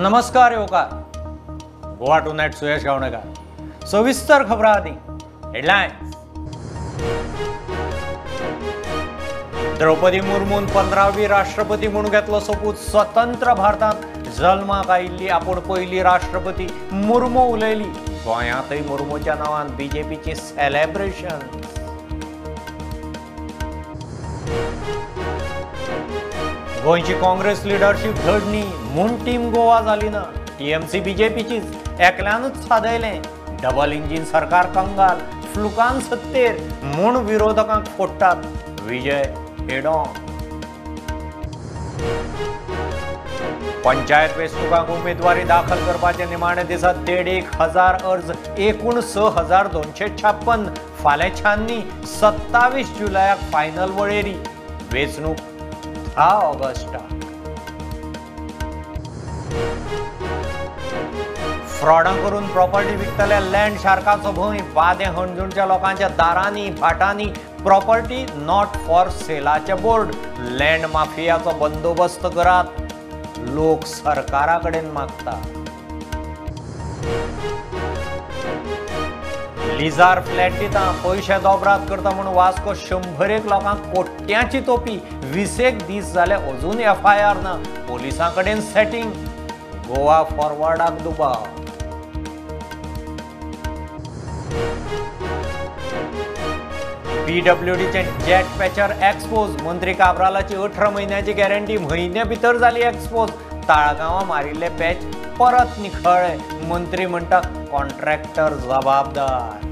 नमस्कार योकार Goa to night Suyash Gavnekar सविस्तर खबर आधी हेडलाइन्स। द्रौपदी मुर्मून 15वी राष्ट्रपती म्हणून घेतलो सोपूत। स्वतंत्र भारतात जल्माक आयिल्ली आपूण पहिली राष्ट्रपती मुर्मू उलयली। गोंयांतय मुर्मूच्या नावान बीजेपीची सेलेब्रेशन। गोंयची काँग्रेस लिडरशिप धडणी म्हूण टीम गोवा जाली ना। टीएमसी बीजेपीचीच एकल्यानूच साधयले। डबल इंजिन सरकार कंगाल, फ्लुकान सत्तेर म्हूण विरोधकांक फोडटात। विजय हेड ऑन। पंचायत वेंचणुकांक उमेदवारी दाखल करपाचे निमाणे दिसात 1,500 अर्ज, एकूण 6,256। फाल्यां छाननी 27 जुलयाक फायनल वळेरी। वेंचणूक 10 ऑगस्टाक। फ्रॉडां करून प्रॉपर्टी विकतल्या लँड शार्काचो भंय। बादे हणजूणच्या लोकांच्या दारांनी भाटांनी प्रॉपर्टी नॉट फॉर सेलाचे बोर्ड। लँड माफियाचो बंदोबस्त करात, लोक सरकारा कडेन मागता। लिजार फ्लॅट दिता, पैसे दोबरात करता म्हणून वास्को 100 लोकांक कोट्यांची तोपी। 20 दीस जाले अजून एफआयआर ना। पोलिसांकडेन सेटिंग, गोवा फॉरवर्डाक दुबाव। पीडब्ल्यूडीचे जेट पॅचर एक्सपोज। मंत्री काब्रालाची 18 महिन्याची गॅरंटी म्हयन्या भितर जाली एक्सपोज। ताळगांवां मारिल्ले पॅच परत निखळ्ळे। मंत्री म्हणटा कॉन्ट्रॅक्टर जबाबदार।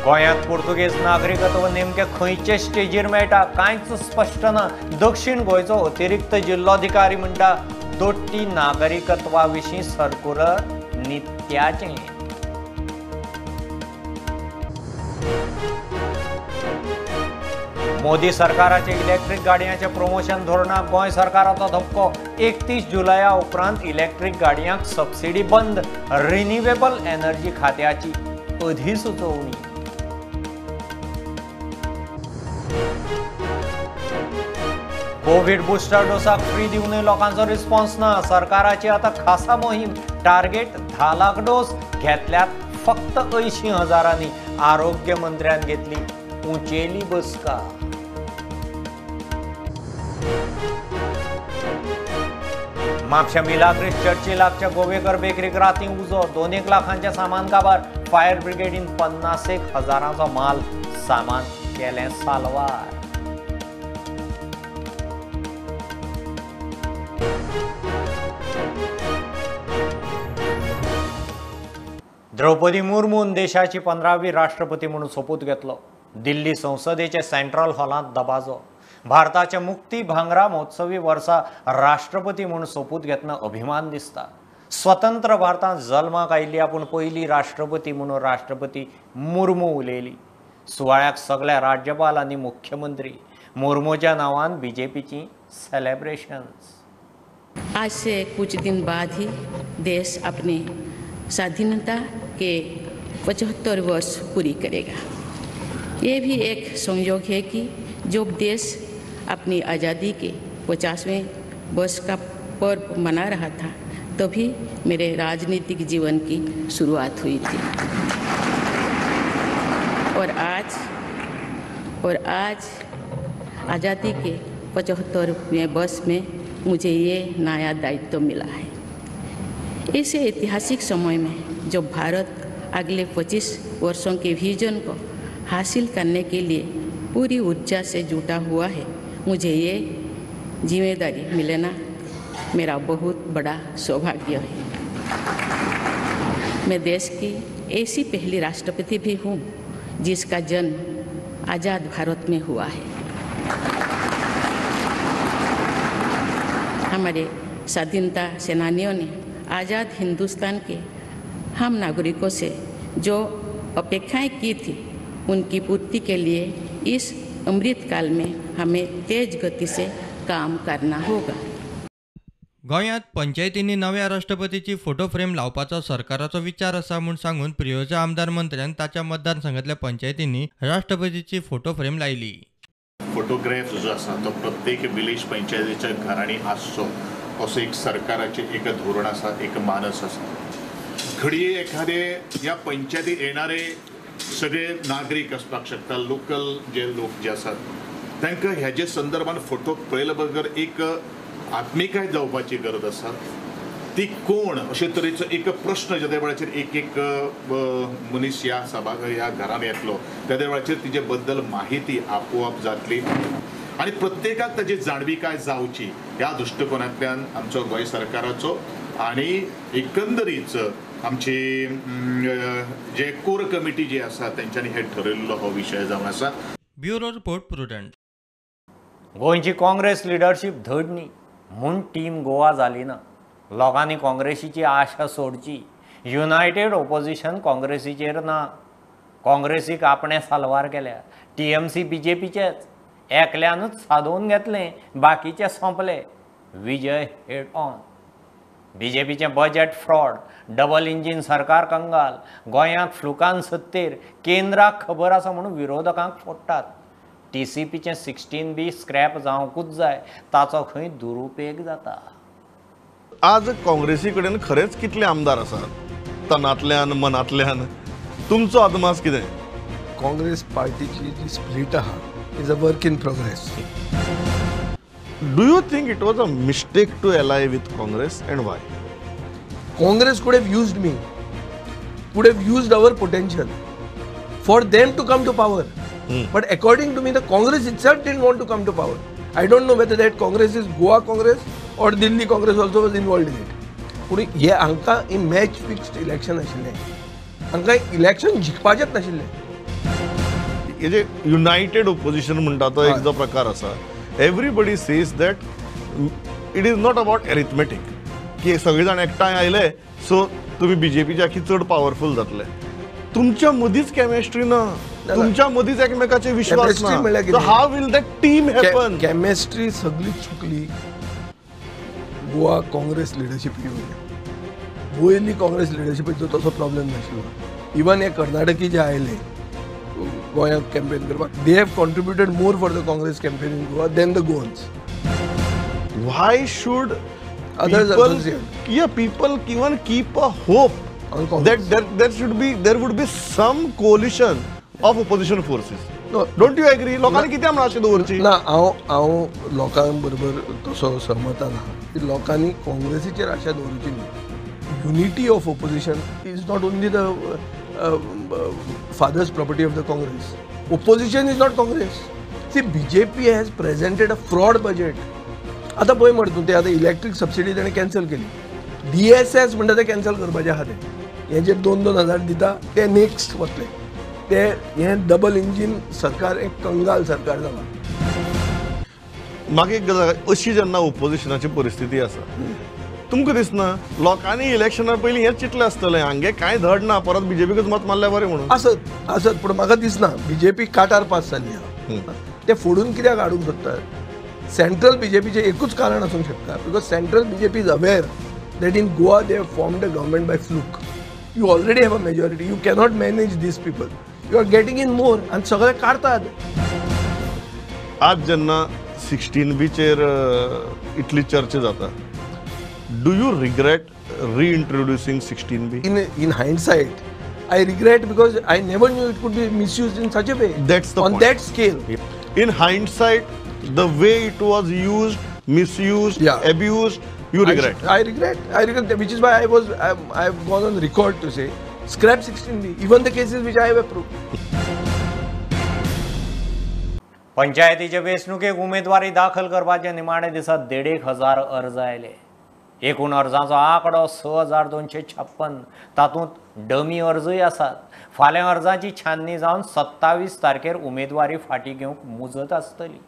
गोंयांत पुर्तुगेज नागरिकत्व नेमके खंयचे स्टेजीर मेळटा कांयच स्पश्ट ना। दक्षिण गोंयचो अतिरिक्त जिल्लोधिकारी म्हणटा दोट्टी नागरिकत्वा विशीं सर्क्युलर नित्याचें। मोदी सरकाराचे इलेक्ट्रिक गाडयांचे प्रमोशन धोरणाक गोंय सरकाराचो धपको। 31 जुलया उपरांत इलेक्ट्रिक गाडयांक सबसिडी बंद। रिन्युएबल एनर्जी खात्याची अधिसुचोवणी। कोविड बुस्टर डोसाक फ्री दिवनय लोकांचो रिस्पॉन्स ना। सरकाराची आता खासा मोहीम। टार्गेट 10 लाख डोस घेतल्यात फक्त 80,000। आरोग्य मंत्र्यान घेतली उंचेली बसका। म्हापशा मिलाग्रीस चर्ची लागच्या गोवेकर बेकरीक राती उजो। 2 लाखांचे सामान काबार। फायर ब्रिगेडीन 50,000 माल सामान केले साल्वार। द्रौपदी मुर्मून देशाची 15वी राष्ट्रपती म्हणून सोपूत घेतलो। दिल्ली संसदेचे सेंट्रल हॉलांत दबाजो। भारताचे मुक्ती भांगरा महोत्सवी वर्सा राष्ट्रपती म्हणून सोपूत घेतना अभिमान दिसता। स्वतंत्र भारतात जल्माक आयिल्ली आपूण पहिली राष्ट्रपती म्हणून राष्ट्रपती मुर्मू उलयली। सुवाळ्याक सगळे राज्यपाल आनी मुख्यमंत्री। मुर्मूच्या नावान बीजेपीची सेलिब्रेशन्स। आज से कुछ दिन बाद ही देश अपनी स्वाधीनता के 75 वर्ष पूरी करेगा। ये भी एक संयोग है कि जो देश अपनी आज़ादी के 50वें वर्ष का पर्व मना रहा था तभी मेरे राजनीतिक जीवन की शुरुआत हुई थी। और आज आज़ादी के 75वें वर्ष में मुझे ये नया दायित्व मिला है। इस ऐतिहासिक समय में जो भारत अगले 25 वर्षों के विजन को हासिल करने के लिए पूरी ऊर्जा से जुटा हुआ है, मुझे ये जिम्मेदारी मिलना मेरा बहुत बड़ा सौभाग्य है। मैं देश की ऐसी पहली राष्ट्रपति भी हूँ जिसका जन्म आज़ाद भारत में हुआ है। हमारे स्वाधीनता सेनानियों ने आज़ाद हिंदुस्तान के हम नागरिकों से जो अपेक्षाएं की थी उनकी पूर्ति के लिए इस अमृतकाल में हमें तेज गति से काम करना होगा। गोंयांत पंचायतींनी नव्या राष्ट्रपतीची फोटो फ्रेम लावपाचो सरकाराचो विचार आसा म्हूण सांगून प्रियोच्या आमदार मंत्र्यान ताच्या मतदारसंघातल्या पंचायतींनी राष्ट्रपतीची फोटो फ्रेम लायली। फोटोग्राफ जो आसा तो प्रत्येक विलेज पंचायतीच्या घरांनी आसचो असो एक सरकाराचे एक धोरण आसा, एक मानस आसा। घडये एखादे या पंचायतीत येणारे सगळे नागरिक असपाक शकता, लोकल जे लोक जे आसात तांकां ह्याचे संदर्भात फोटो पळयले बगर एक आत्मिकाय जावपाची गरज आसा। ती कोण अशे तरेचो एक प्रश्न ज्या वेळाचेर एक मनीस ह्या ह्या घरान येतलो त्या वेळाचेर तिचे बद्दल माहिती आपोआप जातली आणि प्रत्येकाक ताची जाणविकाय जावची ह्या दृष्टिकोनांतल्यान आमचो गोंय सरकाराचो आणि एकंदरीत आमची जे कोर कमिटी जी आसा त्यांच्यानी हे ठरयल्लो हो विषय जावन आसा। Bureau report prudent. गोंयची काँग्रेस लिडरशीप धडनी म्हूण टीम गोवा जाली ना। लोकांनी काँग्रेसीची आशा सोडची। युनायटेड ऑपोजिशन काँग्रेसीचेर ना। काँग्रेसीक आपणे साल्वार केल्या। TMC BJPचेच एकल्यानूच सादोवन घेतले, बाकीचे सोंपले। Vijay head on. BJPचे बजेट फ्रॉड, डबल इंजिन सरकार कंगाल, गोंयांत फ्लुकान सत्तेर, केंद्राक खबर आसा म्हणून विरोधकांक फोडटात। TCPचे 16B स्क्रॅप जावंकूच जाय, ताचो खंय दुरुपेग जाता। आज काँग्रेसी कडेन खरेच कितले आमदार आसात तनातल्यान मनातल्यान? तुमचो अदमास कितें? काँग्रेस पार्टीची जी स्प्लिट आहा is a work in progress. Do you think it was a mistake to ally with Congress and why? Congress could have used me, could have used our potential for them to come to power. But according to me, the Congress itself didn't want to come to power. I don't know whether that Congress is Goa Congress or Delhi Congress also was involved in it. पुढे हे हांकां in match fixed election आशिल्लें, हांकां election जिखपाचेंच नाशिल्लें। हे जे United opposition म्हणटा तो एक जो प्रकार आसा, everybody says that it is not about arithmetic की सगळे जाण एकठांय आयले सो तुम्ही बीजेपीचे आखी चड पावरफुल जातले। तुमच्या मदींच केमिस्ट्री ना, तुमच्या मदींच एकमेकाचे विश्वास ना। How will that team happen? Chemistry सगळी चुकली गोवा काँग्रेस लिडरशीप येवन। गोयली काँग्रेस लिडरशिपाचो तसो प्रॉब्लेम नाशिल्लो। इवन हे कर्नाटकी जे आयले गोंयांत कॅम्पेन करपाक, they have contributed more for the Congress campaign in Goa than the Goans. Why should Others people, associate. yeah, people even keep a hope On that Congress. there would be some coalition of opposition forces? No. Don't you agree? लोकांनी किती आमकां अशें दवरची? ना, हांव लोकां बरोबर तसो सहमत ना की लोकांनी काँग्रेसीचेर आशा दवरची न्ही। Unity of opposition is not only the father's property of the Congress. Opposition is not Congress. See BJP has presented a fraud budget. आतां पळय म्हणटा तूं, ते आतां इलेक्ट्रीक सबसिडी ताणें कॅन्सल केली। DSS म्हणटा ते कॅन्सल करपाचें आहा तें। हे जे 2,000 दिता ते नेक्स्ट वतले। ते हें डबल इंजीन सरकार एक कंगाल सरकार जाला। म्हाका एक गजाल, अशी जेन्ना ऑपोजिशनाची परिस्थिती आसा, तुमकां दिसना लोकांनी इलेक्शना पयलीं हेंच चिंतलें आसतलें हांगे कांय धड ना, परत बीजेपीकच मत मारल्यार बरें म्हणून? आसत पूण म्हाका दिसना BJP काटार पास जाल्ली आहा। ते फोडून कित्याक हाडूंक सोदतात? सेंट्रल BJPचें एकूच कारण आसूंक शकता, because central BJP is aware that in Goa they have formed a government by fluke. You already have a majority. You cannot manage these people. You are getting in more and सगळे काढतात। आज जेन्ना 16B chair इतली चर्चा जाता, do you regret reintroducing 16B? In hindsight, I regret because I never knew it could be misused in such a way. That's the on point. that scale. In hindsight, the way it was used, misused, Yeah. abused, you regret? I regret, which is why I've gone on record to say scrap 16B, even the cases which I have approved. पंचायतीचे वेंचणुकेक उमेदवारी दाखल करपाचे निमाणे दिसा 1,500 अर्ज आयले। एकूण अर्जांचो आंकडो 6,256। तातूंत डमी अर्जय आसात। फाल्यां अर्जांची छाननी जावन 27 तारखेर उमेदवारी फाटीं घेवंक मुजत आसतली।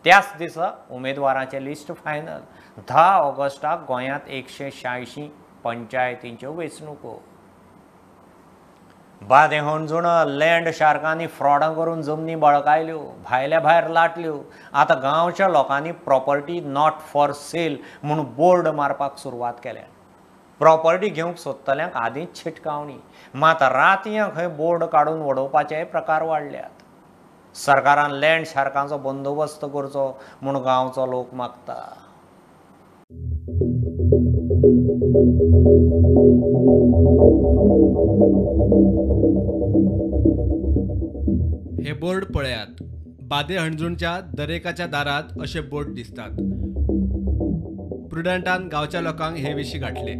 त्याच दिसा उमेदवारांचे लिस्ट फायनल। 10 ऑगस्टाक गोंयांत 186 पंचायतींच्यो वेंचणुको। बादें होणजूण लँड शार्कांनी फ्रॉडां करून जमनी बळकायल्यो, भायल्या भायर लाटल्यो। आतां गांवच्या लोकांनी प्रॉपर्टी नॉट फॉर सेल म्हणून बोर्ड मारपाक सुरवात केल्या। प्रॉपर्टी घेवंक सोदतल्यांक आदींच छिटकावणी, मात रातयां खंय बोर्ड काडून उडोवपाचेय प्रकार वाडल्यात। सरकारान लँड शार्कांचो बंदोबस्त करचो म्हूण गांवचो लोक मागता. हे बोर्ड पळयात. बादे हणजूणच्या दरेकाच्या दारात असे बोर्ड दिसतात. प्रुडंटान गांवच्या लोकांक हे विशीं गाठले.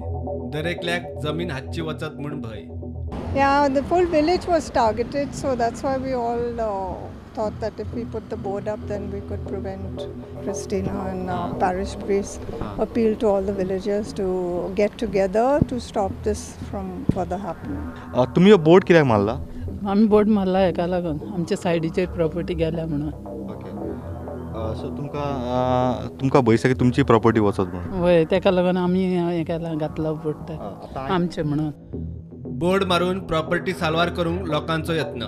दरेकल्याक जमीन हातची वचत म्हूण भंय. Yeah, the full village was targeted, so that's why we all thought that if we put the board up, then we could prevent Christina and parish priest appeal to all the villagers to get together to stop this from further happening. तुम्ही हो board कित्याक मारला? आमी board मारला हेका लागून आमच्या सायडीचेर property गेल्या म्हणून. ओके. सो तुमकां भंय आसा की तुमची प्रॉपर्टी वचत म्हणून? वय तेका लागून आमी हें केला घातला बोर्ड आमचे म्हणून. बोर्ड मारून प्रॉपर्टी साल्वार करूंक लोकांचो यत्न.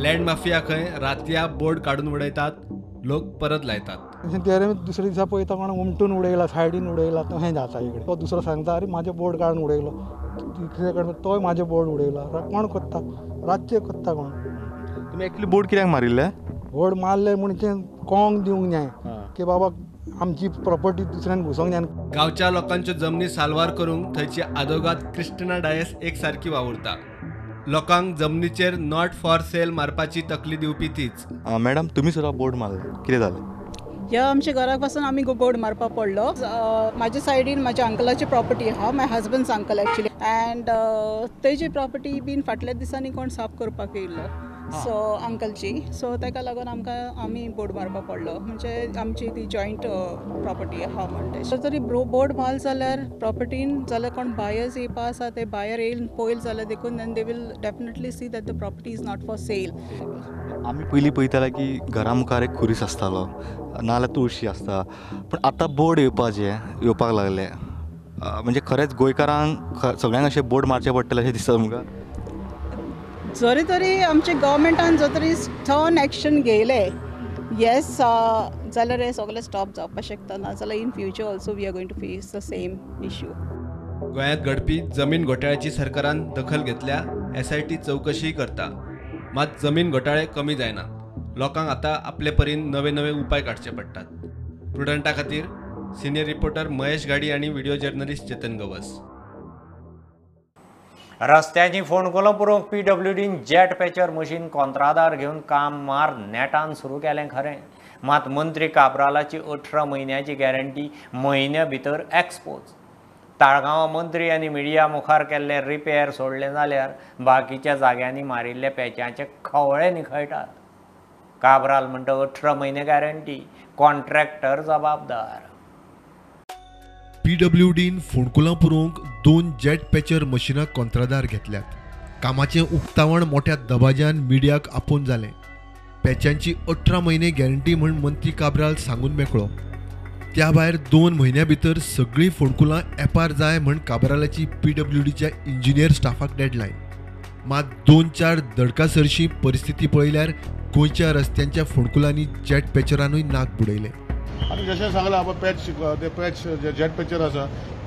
लँड माफिया खंय रातल्या बोर्ड काडून उडयतात. लोक परत लायतात. तेरे दुसऱ्या दिसा पळयता कोण उमटून उडयला, सायडीन उडयला, तशें जाता इकडे. तो दुसरो सांगता अरे म्हाजे बोर्ड काडून उडयलो, तोय म्हाजे बोर्ड उडयला. कोण करता? रातचे करता कोण? तुमी एक्चुअली बोर्ड कित्याक मारिल्ले? बोर्ड मारले म्हणून तें कोंग दिवंक जाय की बाबा आमची प्रॉपर्टी दुसऱ्यान घुसोवंक जाय. गांवच्या लोकांच्यो जमनी साल्वार करूंक थंयची आदोगाद क्रिस्टिना डायस एक सारकी वावुरता. लोकांक जमनीचेर नॉट फॉर सेल मारपाची तकली दिवपी तीच. मॅडम तुमी सुद्दां बोर्ड मारले, कितें जालें? ह्या आमच्या घरा पासून आमी बोर्ड मारपाक पडलो. म्हाज्या सायडीन म्हाज्या अंकलाची प्रॉपर्टी आहा, माय हजबंड्स अंकल एक्चुली, अँड तेजी प्रॉपर्टी बीन फाटल्या दिसांनी कोण साफ करपाक येयल्लो. सो अंकलची, सो ताका लागून आमी बोर्ड मारपाक पडलो. म्हणजे आमची ती जॉयंट प्रॉपर्टी आहा म्हणटे. सो जरी बोर्ड मारल जाल्यार प्रॉपर्टीन जाल्यार कोण बायर्स येवपा आसा ते भायर येयन पळयल जाल्यार देखून then they will definitely see that the property is not for sale. आमी पयलीं पळयताले की घरा मुखार एक खुरीस आसतालो नाल्यार तुळशी आसता, पण आतां बोर्ड येवपाक लागले. म्हणजे खरेंच गोंयकारांक सगळ्यांक अशें बोर्ड मारचें पडटलें अशें दिसता तुमकां? जरी तरी आमच्या गव्हर्मेंटान जो तरी स्टर्न एक्शन घेयले येस जाल्यार हे सगळें स्टॉप जावपाक शकता. ना जाल्यार in future also we are going to face the same issue. गोंयांत घडपी जमीन घोटाळ्याची सरकारान दखल घेतल्या. SIT चवकशी करता. मात जमीन घोटाळे कमी जायनात. लोकांक आतां आपले परीन नवे नवे उपाय काडचे पडटात. प्रुडंटा खातीर सिनियर रिपोर्टर महेश गाडी आनी व्हिडिओ जर्नलिस्ट चेतन गवस. रस्त्याची फोंडकुलां पुरोवंक PWDन जेट पॅचर मशीन कंत्रादार घेवन काम मार नेटान सुरू केलें खरें. मात मंत्री काब्रालाची 18 म्हयन्याची गॅरंटी म्हयन्या भितर एक्सपोज. ताळगांव मंत्री आनी मिडिया मुखार केल्ले रिपेर सोडले जाल्यार बाकीच्या जाग्यांनी मारिल्ले पॅचाचे खवळे निखळटात. काब्राल म्हणटा 18 म्हयने गॅरंटी, कॉन्ट्रॅक्टर जबाबदार. PWDन फोंडकुलां पुरोवंक 2 जेट पॅचर मशिनां कंत्रादार घेतल्यात. कामाचें उक्तावण मोठ्या दबाज्यान मिडियाक आपोवन जालें. पॅचांची 18 म्हयने गॅरंटी म्हूण मंत्री काब्राल सांगून मेकळो. त्या भायर 2 म्हयन्या भितर सगळीं फोंडकुलां एपार जाय म्हूण काब्रालाची PWDच्या इंजिनियर स्टाफाक डेडलायन. मात 2-4 दडकासरशी परिस्थिती पळयल्यार गोंयच्या रस्त्यांच्या फोंडकुलांनी जेट पॅचरानूय नाक बुडयले. आणि जशें सांगलां ते पॅच जेट पॅचर आसा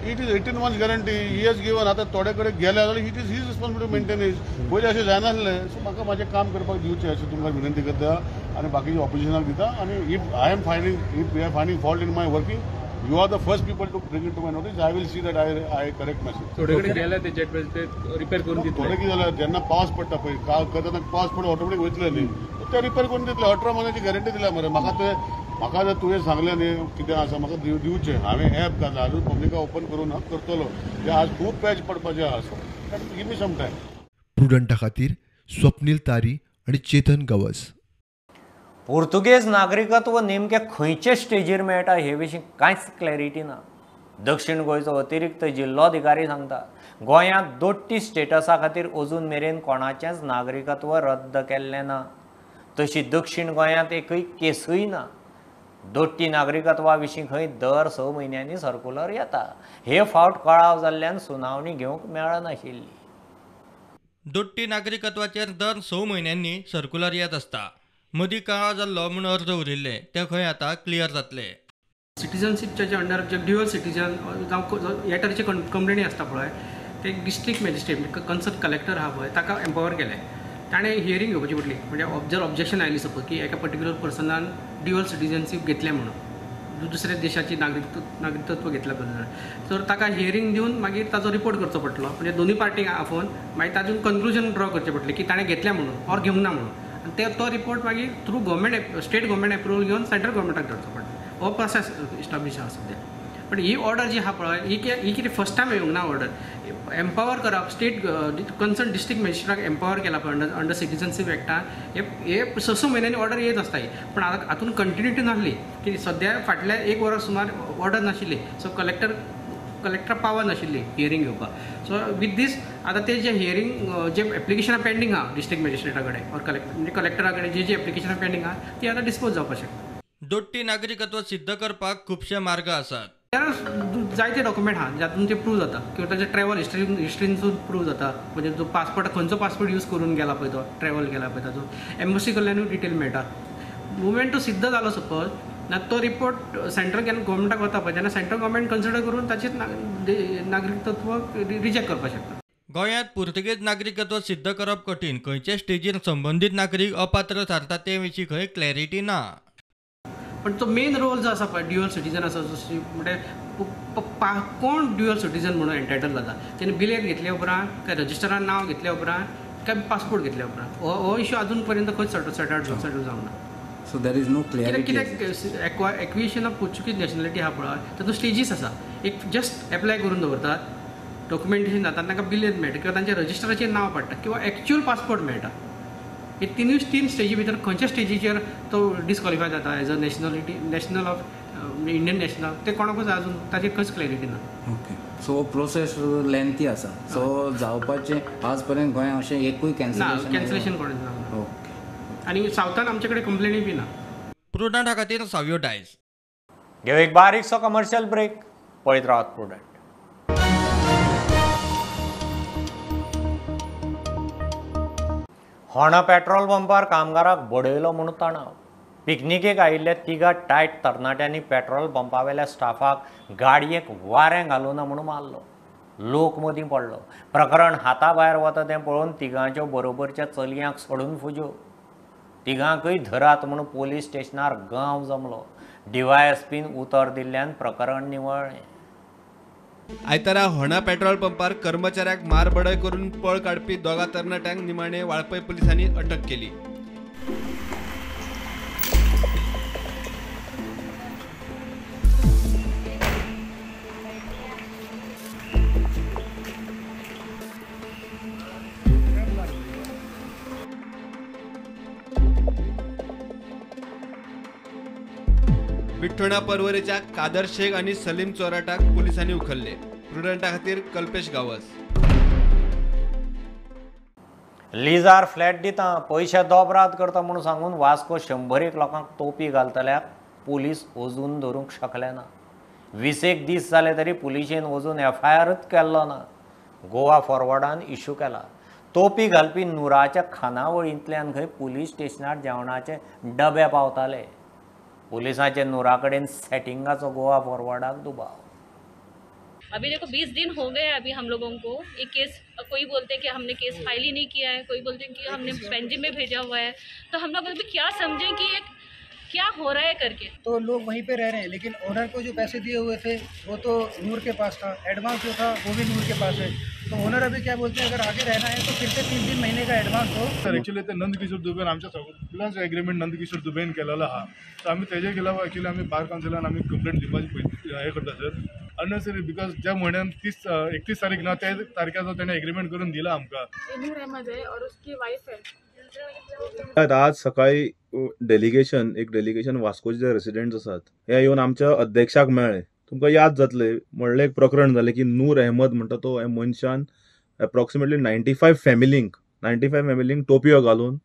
it is 18 months guarantee he has given. आतां थोडे कडेन गेले जाल्यार it is his responsibility maintenance. पयलीं अशें जायनासलें. सो म्हाका म्हाजें काम करपाक दिवचें अशें तुमकां विनंती करता आनी बाकीच्या ऑपोजिशनाक दिता. आनी if we are finding fault in my working you are the first people to bring it to my notice. I will see that I correct myself. थोडे कडेन गेले ते जेट पॅच ते रिपेर करून दितले. थोडे कितें जाल्यार जेन्ना पावस पडटा पळय करतना पावस पडून ऑटोमॅटीक वयतले न्ही ते रिपेर करून दितले. 18 म्हयन्याची गॅरंटी दिल्या मरे. म्हाका जर तुवें सांगलें न्ही कितें आसा म्हाका दिवचें. हांवें ऍप घातला अजून पब्लिका ओपन करून करतलो. जे आज खूब पॅच पडपाचे आहा. So give me some time. प्रुडंटा खातीर स्वप्नील तारी आनी चेतन गवस. पोर्तुगेज नागरिकत्व नेमके खंयचे स्टेजीर मेळटा हे विशीं कांयच क्लॅरिटी ना. दक्षिण गोंयचो अतिरिक्त जिल्लोधिकारी सांगता गोंयांत दोट्टी स्टेटसा खातीर अजून मेरेन कोणाचेंच नागरिकत्व रद्द केल्लें ना. तशी दक्षिण गोंयांत एकूय केसूय ना. दोट्टी नागरिकत्वा विशीं खंय दर 6 म्हयन्यांनी सर्क्युलर येता. हे फावट कळाव जाल्ल्यान सुनावणी घेवंक मेळनाशिल्ली. दोट्टी नागरिकत्वाचेर दर 6 म्हयन्यांनी सर्क्युलर येत आसता. मदीं काळाव जाल्लो म्हूण अर्ज उरिल्ले ते खंय आतां क्लियर जातले. सिटीजनशीपच्या जे अंडर जे ड्युअल सिटीजन जावं ह्या तरेचे कंप्लेनी आसता पळय ते डिस्ट्रिक्ट मॅजिस्ट्रेट कन्सर्न कलेक्टर आहा पळय ताका एम्पावर केले. ताणें हियरींग घेवपाची पडली. म्हणजे जर ऑब्जेक्शन आयली सपोज की एका पर्टिक्युलर पर्सनान ड्युअल सिटिझनशीप घेतलें म्हणून दुसऱ्या देशाची नागरिकत्व घेतल्या बद्दल तर ताका हियरींग दिवन मागीर ताचो रिपोर्ट करचो पडटलो. म्हणजे दोनूय पार्टींक आफोवन मागीर तातूंत कन्क्लुजन ड्रॉ करचें पडलें की ताणें घेतल्या म्हणून ऑर घेवंक ना म्हणून. आनी तो रिपोर्ट मागीर through government state government approval घेवन सेंट्रल गव्हर्मेंटाक धाडचो पडटा. हो प्रोसेस इस्टाब्लीश आसा सद्या. पण ही ऑर्डर जी आहा पळय ही कितें फर्स्ट टायम येवंक ना ऑर्डर. एम्पावर करप स्टेट कन्सर्न डिस्ट्रिक्ट मॅजिस्ट्रेटाक एम्पावर केला पळय अंडर सिटिझनशीप एक्टान हे 6 म्हयन्यांनी ऑर्डर येत आसता. पण हातूंत कंटिन्युटी नासली की सद्या फाटल्या 1 वरा सुमार ऑर्डर नाशिल्ली. सो कलेक्टर पावर नाशिल्ली हियरींग घेवपाक. सो विथ दीस आतां ते जे हियरींग जे एप्लिकेशनां पेंडींग आहा डिस्ट्रिक्ट मॅजिस्ट्रेटा कडेन ऑर कलेक्टरा कडेन जी एप्लिकेशनां पेंडींग आहा ती आतां डिस्पोज जावपाक शकता. दोट्टी नागरिकत्व सिद्ध करपाक खुबशे मार्ग आसात. जायते डॉक्युमेंट आहा जातून ते प्रूव जाता किंवा ताचे ट्रॅव्हल हिस्ट्रीनसून प्रूव जाता. म्हणजे जो पासपोर्ट खंयचो पासपोर्ट यूज करून गेला पळय तो ट्रॅव्हल केला पळय ताचो एम्बसी कडल्यानूय डिटेल मेळटा. मुवमेंट तो सिद्ध जालो सपोज ना तो रिपोर्ट सेंट्रल गव्हर्मेंटाक वता पळय तेन्ना सेंट्रल गव्हर्मेंट कन्सिडर करून ताचें नागरिकत्व रिजेक्ट करपाक शकता. गोंयांत पुर्तुगेज नागरिकत्व सिद्ध करप कठीण. खंयचे स्टेजीर संबंदीत नागरीक अपात्र थारतात ते विशीं खंय क्लॅरिटी ना. पण तो मेन रोल जो आसा पळय ड्युअल सिटीजन आसा म्हणजे कोण ड्युअल सिटीजन म्हणून एंटायटल जाता. तेणे बिलेट घेतल्या उपरांत काय रजिस्टरान नांव घेतल्या उपरांत काय पासपोर्ट घेतल्या उपरांत हो इश्यू अजून पर्यंत खंयच सॉर्ट आउट जावंक ना. So there is no clarity. कित्याक एक्विजिशन ऑफ पोर्चुगीज नॅशनॅलिटी आहा पळय तातूंत स्टेजीस आसा. एक जस्ट एप्लाय करून दवरतात डॉक्युमेंटेशन जाता तांकां बिलेट मेळटा किंवा तांच्या रजिस्टराचेर नांव पडटा किंवा एक्च्युअल पासपोर्ट मेळटा. हे तीन स्टेजी भितर खंयच्या स्टेजीचेर तो डिस्क्वॉलिफाय जाता as a national of Indian national ते कोणाकूच अजून ताचेर खंयच क्लॅरिटी ना. ओके सो प्रोसेस लेंथी आसा. सो जावपाचें आज पर्यंत गोंयांत अशें एकूय कॅन्सलेशन कोणें ना. आनी सावथान आमचे कडेन कंप्लेनी बी ना. प्रुडंटा खातीर सावयो डायस. घेऊ एक बारीकसो कमर्शियल ब्रेक. पळयत रावत प्रुडंट. होणा पेट्रोल पंपार कामगाराक बडयलो म्हणून तणाव. पिकनिकेक आयिल्ल्या 3 टायट तरणाट्यांनी पेट्रोल पंपावेल्या स्टाफाक गाडयेक वारें घालूना म्हणून मारलो. लोक मदीं पडलो. प्रकरण हाता भायर वता तें पळोवन 3च्यो बरोबरच्या चलयांक सोडून फुज्यो. 3कय धरात म्हणून पोलीस स्टेशनार गांव जमलो. DYSPन उतर दिल्ल्यान प्रकरण निवळ्ळें. आयतारा होणा पेट्रोल पंपार कर्मचाऱ्याक मारबडय करून पळ काडपी 2 तरणाट्यांक निमाणे वाळपय पुलिसांनी अटक केली. विठ्ठणा परवरेच्या कादर शेख आणि सलीम चोराटाक पोलिसांनी उखलले. प्रुडंटा खातीर कल्पेश गावस. लिजार फ्लॅट दिता पयशे दोबराद करता म्हणून सांगून वास्को 100 लोकांक तोपी घालतल्याक पुलीस अजून धरूंक शकले ना. 20 दीस जाले तरी पुलिशेन अजून FIRच केल्लो ना. गोवा फॉरवर्डान इश्यू केला. तोपी घालपी नुराच्या खानावळींतल्यान खंय पुलीस स्टेशनार जेवणाचे डबे पावताले. पुलिसांचे नुरा कडेन सेटिंगाचो गोवा फॉरवर्डाक दुबाव. अभी देखो 20 दिन हो गए अभी हम लोगों को ये केस. कोई बोलते हैं कि हमने केस फाइल ही नहीं किया है, कोई बोलते हैं कि हमने पेंडिंग में भेजा हुआ है. तो हम लोग अभी क्या समझें कि ये क्या हो रहा है करके. तो लोग वहीं पे रह रहे हैं लेकिन ओनर को जो पैसे दिए हुए थे वो तो नूर के पास था. एडवांस जो था वो भी नूर के पास है. तो ओनर अभी क्या बोलते हैं अगर आगे रहना है तो फिर से 3 महीने का एडवांस हो. सर एक्चुअली ते नंदकिशोर दुबेन आमच्या सगळ्यांचो एग्रीमेंट नंदकिशोर दुबेन केलेलो आहा. सो आमी तेजे केल्यावर एक्चुअली आमी बार कावन्सिलान आमी कंप्लेंट दिवपाची हे करता सर. अननेसरी बिकॉज ज्या म्हयन्यान 31 तारीख ना त्या तारखेचो तेणे एग्रीमेंट करून दिला आमकां. नूर अहमद है और उसकी वाइफ है. आज सकाळी एक डेलिगेशन वास्कोचे जे रेसिडेंट्स आसात हे येवन आमच्या अध्यक्षाक मेळ्ळे. तुमकां याद जातले म्हणलें एक प्रकरण जालें की नूर अहमद म्हणटा तो हे मनशान अप्रॉक्सिमेटली 95 फॅमिलींक टोपयो घालून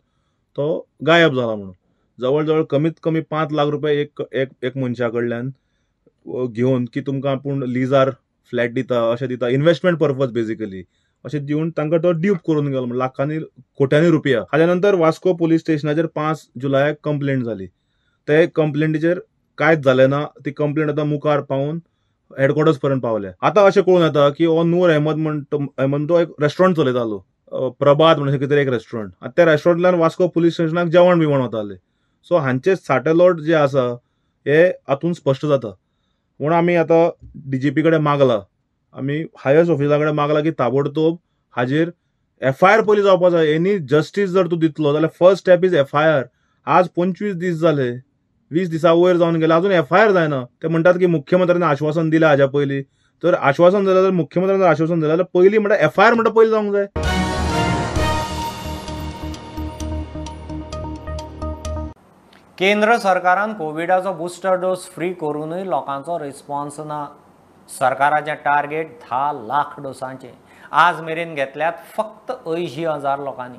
तो गायब जाला म्हणून. जवळ जवळ कमीत कमी 5 लाख रुपये एक मनशा कडल्यान घेवन की तुमकां आपूण लिजार फ्लॅट दिता अशें दिता इन्व्हेस्टमेंट पर्पज बेसिकली अशें दिवन तांकां तो ड्यूप करून गेलो लाखांनी कोट्यांनी रुपया. हाच्या नंतर वास्को पुलीस स्टेशनाचेर 5 जुलयाक कंप्लेंट जाली. ते कंप्लेंटीचेर कांयच जालें ना. ती कंप्लेंट आतां मुखार पावून हेडक्वॉर्टर्स पर्यंत पावल्या. आतां अशें कळून येता की हो नूर अहमद म्हणटा तो एक रेस्टॉरंट चलयतालो प्रभात म्हणून कितें एक रेस्टॉरंट, आतां त्या रेस्टॉरंटांतल्यान वास्को पुलीस स्टेशनाक जेवण बिवण वताले. सो हांचे साटेलोट जे आसा हे हातून स्पश्ट जाता. म्हूण आमी आतां DGP कडेन मागला, आमी हायस्ट ऑफिसरा कडेन मागला की ताबडतोब हाजेर FIR पयलीं जावपा जाय. एनी जस्टीस जर तूं दितलो जाल्यार फर्स्ट स्टेप इज FIR. आज 25 दीस जाले, 20 दिसा वयर जावन गेले, अजून FIR जायना. ते म्हणटात की मुख्यमंत्र्यान आश्वासन दिलें हाज्या पयलीं. तर आश्वासन जाल्यार मुख्यमंत्र्यान आश्वासन दिलें जाल्यार पयलीं म्हणटा FIR म्हणटा पयलीं जावंक जाय. केंद्र सरकारान कोविडाचो बुस्टर डोस फ्री करूनय लोकांचो रिस्पॉन्स ना. सरकाराचें टार्गेट 10 लाख डोसांचें आज मेरेन घेतल्यात फक्त 80,000 लोकांनी.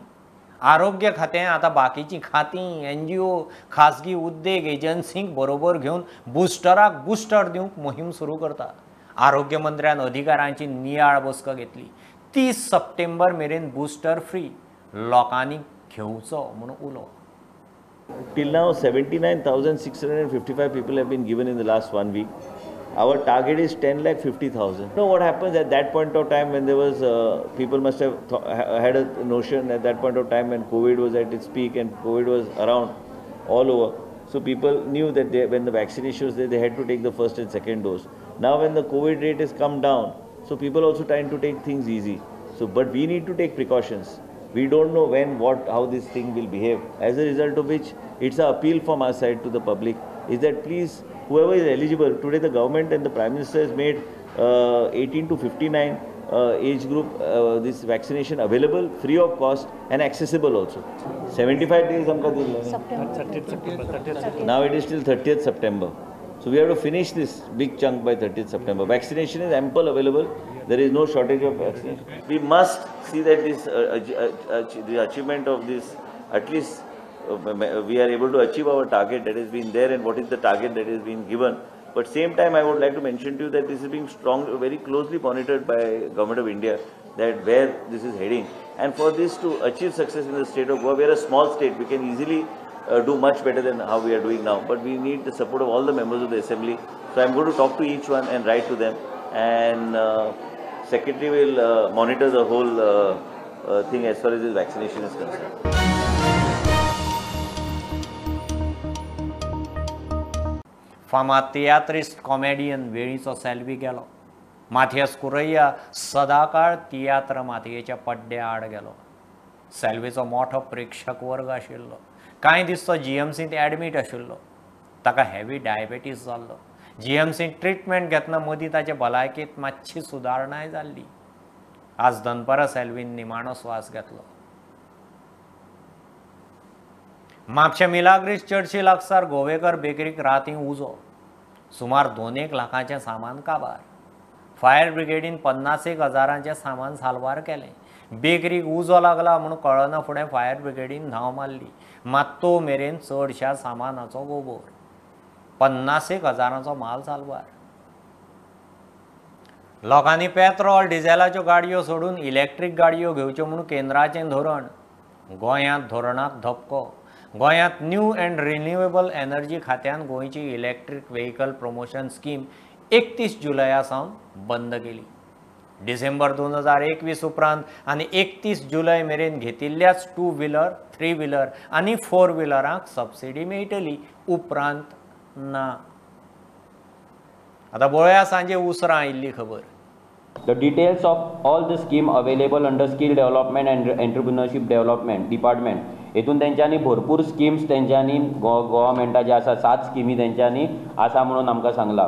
आरोग्य खातें आतां बाकीचीं खातीं, NGO, खासगी उद्देग एजन्सींक बरोबर घेवन बुस्टराक बुस्टर दिवंक मोहीम सुरू करता. आरोग्य मंत्र्यान अधिकाऱ्यांची नियाळ बसका घेतली. 30 सप्टेंबर मेरेन बुस्टर फ्री लोकांनी घेवचो म्हणून उलो. Till now, 79,655 people have been given in the last 1 week. Our target is 10,50,000. You know what happens at that point of time when there was, people must have had a notion at that point of time when COVID was at its peak and COVID was around all over. So people knew that when the vaccination was there, they had to take the first and second dose. Now when the COVID rate has come down, so people also trying to take things easy. So, but we need to take precautions. We don't know when, what, how this thing will behave. As a result of which, it's an appeal from our side to the public, is that please, whoever is eligible, today the government and the Prime Minister has made 18 to 59 age group this vaccination available, free of cost and accessible also. 75 days हमका दिल है. Now it is till 30th September. So we have to finish this big chunk by 30th September. Vaccination is ample available. There is no shortage of vaccination. We must see that this the achievement of this, at least we are able to achieve our target that has been there, and what is the target that has been given. But same time, I would like to mention to you that this is being very closely monitored by Government of India, that where this is heading. And for this to achieve success in the state of Goa, we are a small state. We can easily do much better than how we are doing now. But we need the support of all the members of the assembly. So I am going to talk to each one and write to them. And Secretary will monitor the whole thing as far as this vaccination is concerned. फामाद tiatrist comedian वेळीचो Selvi गेलो. Mathias Correia सदाकाळ tiatr मातयेच्या पड्ड्या आड गेलो. सेल्वीचो मोठो प्रेक्षक वर्ग आशिल्लो. कांय दीस तो GMCंत एडमीट आशिल्लो. ताका हेवी डायबेटीस जाल्लो. GMCंत ट्रिटमेंट घेतना मदीं ताचे भलायकेंत मातशी सुदारणाय जाल्ली. आज दनपारा सेल्वीन निमाणो स्वास घेतलो. म्हापशा मिलाग्रीस चर्ची लागसार गोवेकर बेकरीक रातीं उजो. सुमार 2 लाखांचें सामान काबार. फायर ब्रिगेडीन 51,000 सामान साल्वार केलें. बेकरीक उजो लागला म्हूण कळना फुडें फायर ब्रिगेडीन न्हांव मारली. मात तो मेरेन चडशा सामानाचो गोबोर. 50,000 माल साल्वार. लोकांनी पेट्रोल डिझेलाच्यो गाडयो सोडून इलेक्ट्रीक गाडयो घेवच्यो म्हूण केंद्राचें धोरण. गोंयांत धोरणाक धपको. गोंयांत न्यू एंड रिन्युएबल एनर्जी खात्यान गोंयची इलेक्ट्रीक व्हेकल प्रमोशन स्कीम 31 जुलया सावन बंद केली. डिसेंबर 2021 उपरांत आनी 31 जुलय मेरेन घेतिल्ल्याच 2 व्हिलर, 3 व्हिलर आनी 4 व्हिलरांक सबसिडी मेळटली, उपरांत ना. आतां पळोवया सांजे उसरां आयिल्ली खबर. The details of all the scheme available under Skill Development and Entrepreneurship Development Department. हेतून तेंच्यांनी भरपूर स्किम्स तेंच्यांनी गव्हर्मेंटाचे आसा 7 स्किमी तेंच्यांनी आसा म्हणून आमकां सांगला.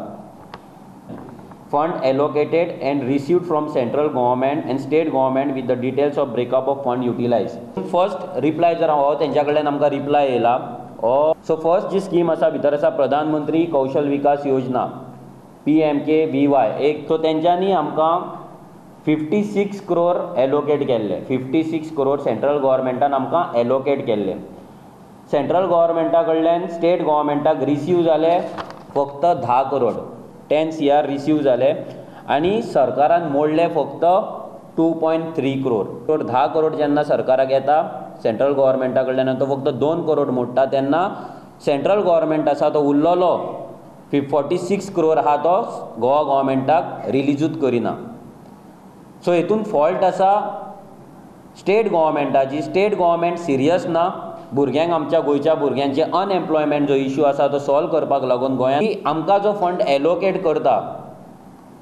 Fund allocated and received from central government and state government with the details of breakup of fund utilized. First reply जर हो तेंच्या कडल्यान आमकां रिप्लाय येयला. सो फर्स्ट जी स्कीम आसा भितर आसा प्रधानमंत्री कौशल विकास योजना PMKVY. एक सो तेंच्यांनी आमकां 56 crore एलोकेट केल्ले. 56 crore सेंट्रल गव्हर्मेंटान आमकां एलोकेट केल्ले. सेंट्रल गव्हर्मेंटा कडल्यान स्टेट गव्हर्मेंटाक रिसीव जाले फक्त 10 crore. 10 CR रिसीव जाले आनी सरकारान मोडले फक्त 2.3 crore. 10 crore जेन्ना सरकाराक येता सेंट्रल गव्हर्मेंटा कडल्यान तो फक्त 2 crore मोडटा तेन्ना सेंट्रल गव्हर्मेंट आसा तो उरलेलो 46 crore आहा तो गोवा गव्हर्मेंटाक रिलीजूच करिना. सो हेतून फॉल्ट आसा स्टेट गव्हर्मेंट सिरियस ना भुरग्यांक आमच्या गोंयच्या भुरग्यांचे अनएम्प्लॉयमेंट जो इश्यू आसा तो सॉल्व करपाक लागून गोंयांत आमकां जो फंड एलोकेट करता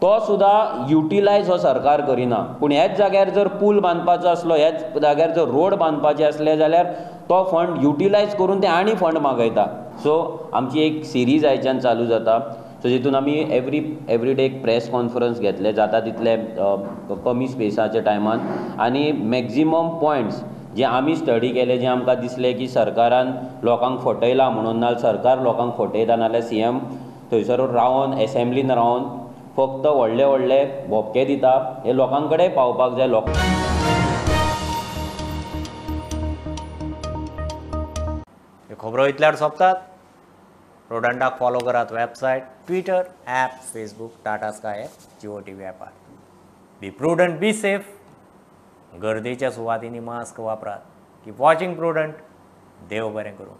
तो सुद्दां युटिलायज हो सरकार करिना. पूण ह्याच जाग्यार जर पूल बांदपाचो आसलो, ह्याच जाग्यार जर रोड बांदपाचे असले जाल्यार तो फंड युटिलायज करून ते आनी फंड मागयता. सो आमची एक सिरीज आयच्यान चालू जाता. सो जितून आमी एवरी डे एक प्रेस कॉन्फरन्स घेतले जाता तितले कमी स्पेसाच्या टायमान आनी मॅक्झिमम पॉयंट्स जे आमी स्टडी केले, जे आमकां दिसले की सरकारान लोकांक फटयला म्हणून, ना सरकार लोकांक फटयता, नाल्यार CM थंयसर रावन एसेंब्लीन रावन फक्त व्हडले भोपके दिता, हे लोकां कडेन पावपाक जाय. ह्यो खबरो इतल्यार सोंपतात. प्रुडंटाक फॉलो करात website, Twitter, app, Facebook, Tata sky app, Jio TV ॲपार. Be prudent, be safe. गर्देच्या सुवातींनी मास्क वापरात. Keep watching prudent. देव बरें करूं.